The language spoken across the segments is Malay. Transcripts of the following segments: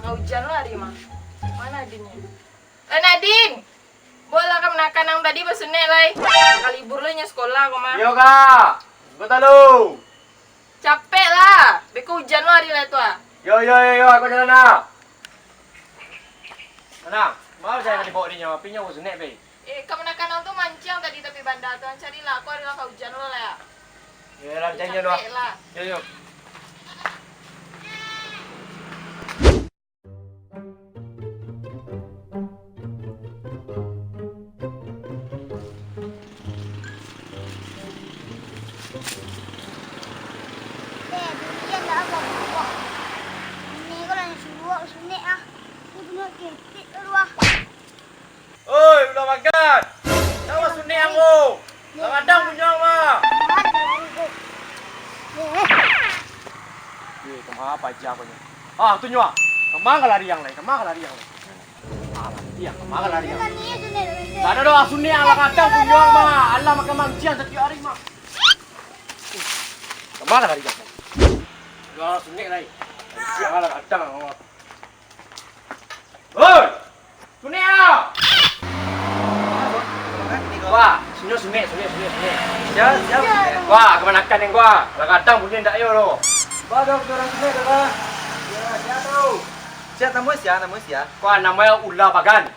Kakak hujan lo hari mah. Mana Nadine? Nadine! Bola ka menakan ang tadi basunek lai. Kakak libur lo nya sekolah kok mah. Yo kak, betul lu. Capek lah. Beko hujan lo hari lah tu ah. Yo, aku jalan nak. Mana? Mau saya nak dibawa dia pinya basunek be. Kamu menakan ang tu mancang tadi tapi bandar tu carilah. Aku hari kakak hujan lo lah ya. Ya lah, jangan lu. Capek lah. Yo. Oi, udah makan. Tahu sunni aku. Kadang punya mah. Kamu apa aja punya? Tu nyua. Kemana lari yang lain? Kemana lari yang lain? Iya, kemana lari yang lain? Tak ada doa sunni yang kadang punya mah. Allah makan manusia setiap hari mah. Kemana lari yang lain? Doa sunni lain. Siapa lah kadang. Oi, sunni ah. Wah, sunyi. Siap. Wah, kemenakan yang gua. Kadang punya ndak yo lo. Ba dok orang sunyi dah. Ya, siap tu. Siap nama sia. Gua namanya Ulah Bagan.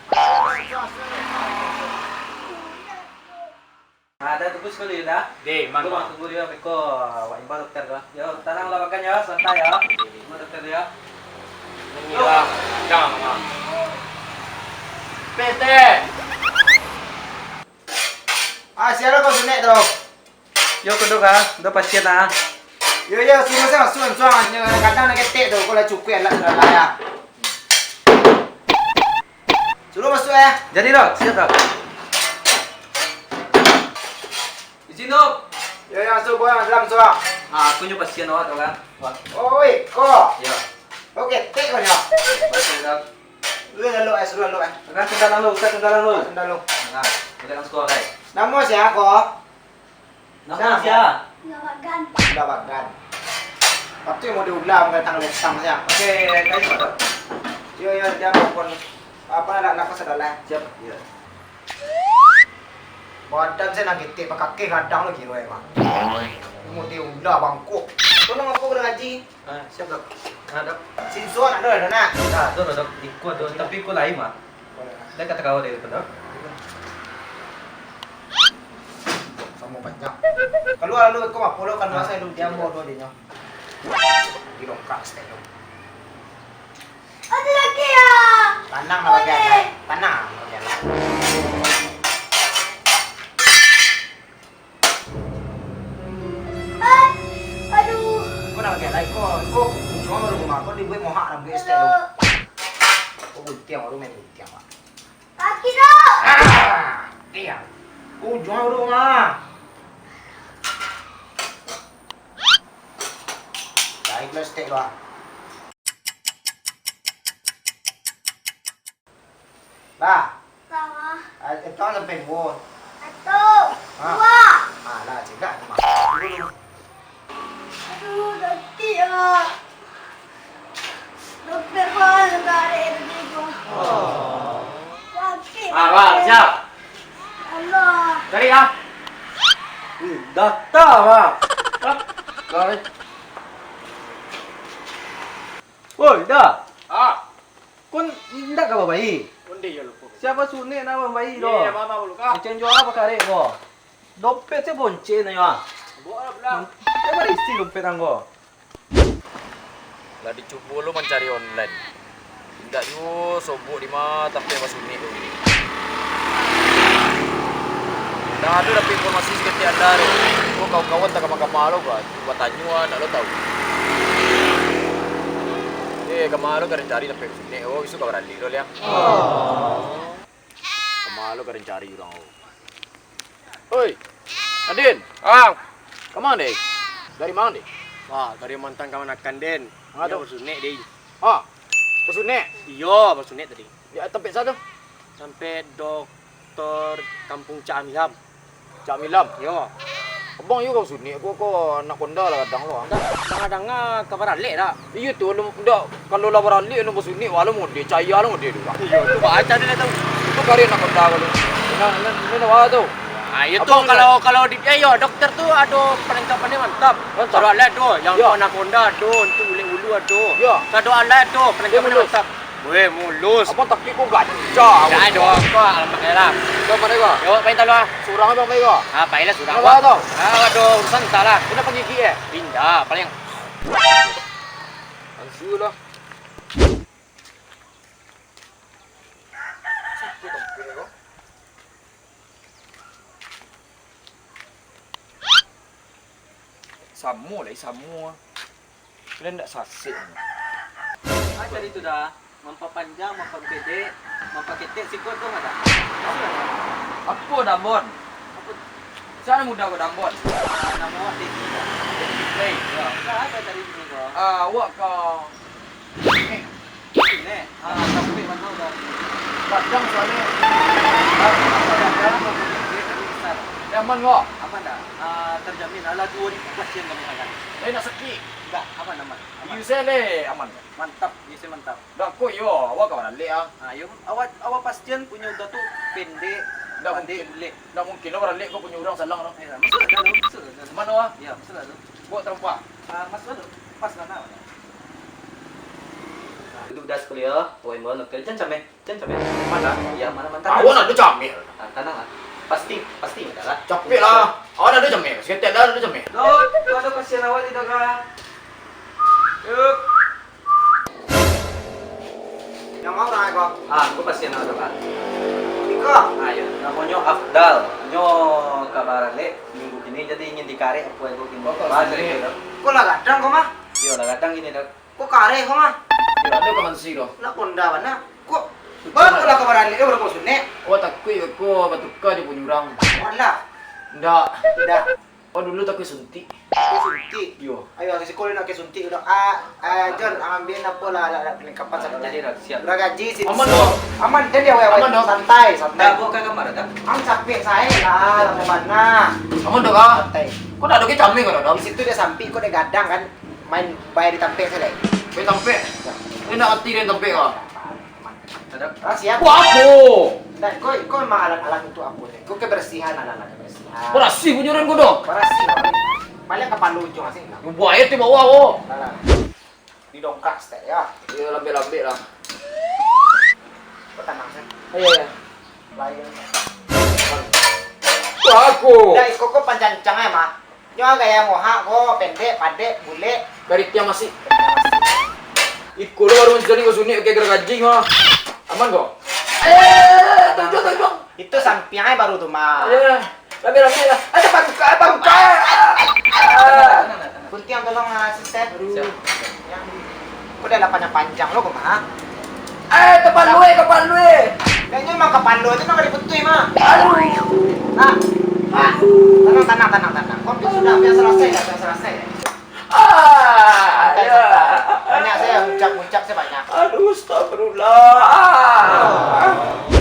Ada tunggu sekali dah. Deh, man. Gua tunggu dia beko wa imba dokter gua. Yo, tenang lah makan ya, santai ya. Imba dokter dia. Inilah, jangan mah. PT. Siapa kau sunyi tu? Yo kedok ah, udah pasien ah. Yo, semua saya suan. Kadang nak ketek tu, kau lah cukup lah ya. Suruh masuk ya. Jadi dok, siap dok. Izin dok. Yo, masuk boleh dalam suara. Aku nyu pasien awak dok kan. Wah. Oi, kau. Ya. Okey, ketek kau ya. Pasien dok. Lu lalu. Kan kendalan lu. Sendal lu. Nah, kita kan sekolah kai. Nama siapa kau? Nama siapa? Udah Bagan. Waktu yang mau diulang datang lesang saya. Oke, kai dok. Yo, dia maupun apa nak kesedalan. Siap. Ya. Badan saya nak ketek pakai kaki kadang lagi roy mah. Mau diulang bangkok. Kau nak aku ngaji? Siap dok. Dok. Sinsuan ada nak. Dok. Ikut dok, tapi ikut lain mah. Dia kata kau dari dok. Sama banyak. Keluar lu kau mah polo kan masa lu dia mau dua dia. Di dongkrak stay lu. Ada lagi ya. Panang lah bagian. Panang bagian. Aduh. Kau nak bagian lain kau cuma baru rumah kau dibuat mohak dalam BST lu. Kau buntiang baru main buntiang pak. Kaki dok. Tiang. Kau cuma rumah. Baik BST lu. Lah. Sama. Itu sampai gua. Satu. Dua. Lah juga ni mah. Aduh, nanti ya. Dokter kan nggak ada energi gua. Sakit. Siap. Allah. Cari ah. Data mah. Kau. Woi, dah. Kun ndak ka babai. Undi ya lupa. Siapa sunni na babai do? Iya, mama lu kah? Macam jual apa kare ko? Dompet saya bonce na ya. Bola belang. Saya mari isi dompet anggo. Lah dicuba lu mencari online. Tidak yo sobok di mah tapi masuk ni tu. Dah ada dapat informasi seperti anda tu. Kau kawan-kawan tak kamar-kamar lo kan? Buat tanyuan, nak lo tahu. Kamar lo karen cari dapat sini. Oh, isu kau berani lo liang. Kamar lo karen cari orang. Oi, Adin. Kemana dek? Dari mana dek? Wah, dari mantan kawan akan Den. Ada bersunek deh. Pesunek. Iya, bersunek tadi. Dia tempat satu. Sampai doktor Kampung Cak Milam. Cak Milam. Yo. Abang you kau sunyi kau nak konda lah kadang lo. Tengah-tengah kabar alik dah. Iya tu lu dak kalau lah beralik lu sunyi walau mau dia caya lu dia dulu. Iya, tu baca dia tahu. Itu karya nak konda kalau. Ini wah tu. Ah, itu kalau di ayo dokter tu ada penangkapannya mantap. Kalau alat tu yang Ya. anaconda tu, untuk ulu tu. Ya. Kalau alat tu penangkapannya mulus. mantap. Weh, mulus. Apa tapi kau gacah. Dah ada apa alamat dia lah. Kau mana kau? Yo, pain tahu lah. Surang abang mai kau. Ah, baiklah sudah. Apa tu? Ah, ada urusan tak lah. Kena pergi ki Pindah paling. Ansu lah. Samu lah, samu. Kalian tak sasik. Ah, jadi itu dah. Memperpanjang, memperpedek, memperketek sikut tu ada. Apa dambon? Sana muda kau dambon. Nama awak Teti dah. Play. Nah, ada tadi sini kau. Awak kau. Ini, sampai mana dah. Padang soalnya. Besar. Aman kau. Aman dah. Terjamin. Ala 2,000 pasien kami akan. Nak sakit. Enggak, aman. Aman. You say le aman. Mantap, bisa mantap. Dak kau yo, awak kau balik ah. Ayo, awak pasien punya udah tu pendek, Dak pendek, mungkin. bulik. Dak mungkin lah balik kau punya orang salang no. Ya, masuk dah lu, masuk dah. Mana ah? Ya, masuk dah lu. Buat terempat. Masuk dah. Pas mana? Duduk dah sekolah, oi mau nak kerja macam mana? Ya, mana mantap. Awak nak ada camil. Tanah lah. Pasti ada lah. Capek lah. Awak nak ada camil. Seketek dah ada camil. Dok, ada pasien awak tidak kah? Yuk. Yang mau naik kok. Aku pasien awak kah? Iko. Ayo, namanya Afdal. Nyo kabar le minggu ini jadi ingin dikare apa yang kini. Balik. Kok lah kadang kok mah? Yo, lah kadang ini dah. Kok kare kok mah? Ya ada kaman siro. Nak konda mana? Kok baru lah kabar alik baru kau sunne. Awak takut aku batuka di punya orang. Wala. Ndak. Dah. Oh dulu takut suntik. Suntik. Yo. Ayo si sekolah nak ke suntik udah. John ambil apa lah pelengkapan Jadi sakit. dah siap. Bergaji sih. Aman dong. Aman jadi awal. Aman dong. Santai, santai. Dah buka kamar dah. Ang capek saya lah, lama mana. Aman dong ah. Santai. Kau nak ada ke camil kau dah? Di situ dia sampai kok dia gadang kan. Main bayar di tampek saya. Kau tampek. Kau nak hati dia tampek kau. Ada. Siap. Wah aku. Dan kau memang alat-alat itu apa deh? Kau kebersihan alat-alat kebersihan. Berasi punya orang kau dong. Berasi. Paling kapan lucu asing lah. Buat ayat di bawah kau. Di dongkrak stek ya. Ya lambe-lambe lah. Kau tenang sih. Iya ya. Lain. Wah aku. Dari kok panjang-panjang ya mah. Nyo gaya moha kok pendek, padek, bule. Dari tiang masih. Ikut lu baru jadi kau sunyi kayak gergaji mah. Aman kau? Tunjuk. Itu sampingnya baru tuh mah. Ya. Lambe-lambe lah. Ada bangka. Kunti yang tolong asisten. Siap. Yang kok dia panjang lo kok mah. Kapan lu? Kayaknya emang kapan lo itu nggak dibutuhin mah. Aduh. Nah, tenang. Kok sudah biar selesai. Ya. Banyak saya muncak saya banyak. Aduh, astagfirullah.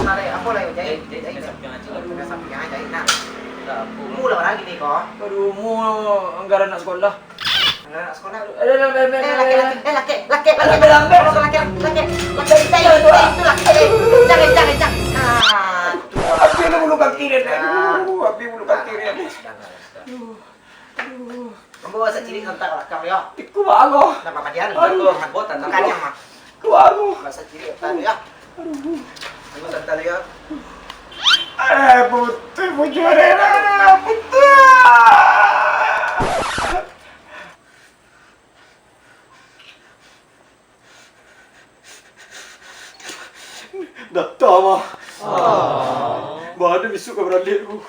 Mari aku lagi jahit. Samping aja. Udah samping aja jahit nah. Dah. Mulai lagi nih kok. Aduh, mu anggaran nak sekolah. Anak sekolah. Laki. Laki. Jangan. Api lu bulu kaki dia. Api bulu kaki dia. Kamu bahasa ciri tentang lakam ya. Iku bango. Nama padian. Aku botan Makanya mah. Ku bango. Bahasa ciri tadi ya. Aku santai lihat. Putih bujurena. Putih. Dah tahu mah. Baru besok kau beralik aku.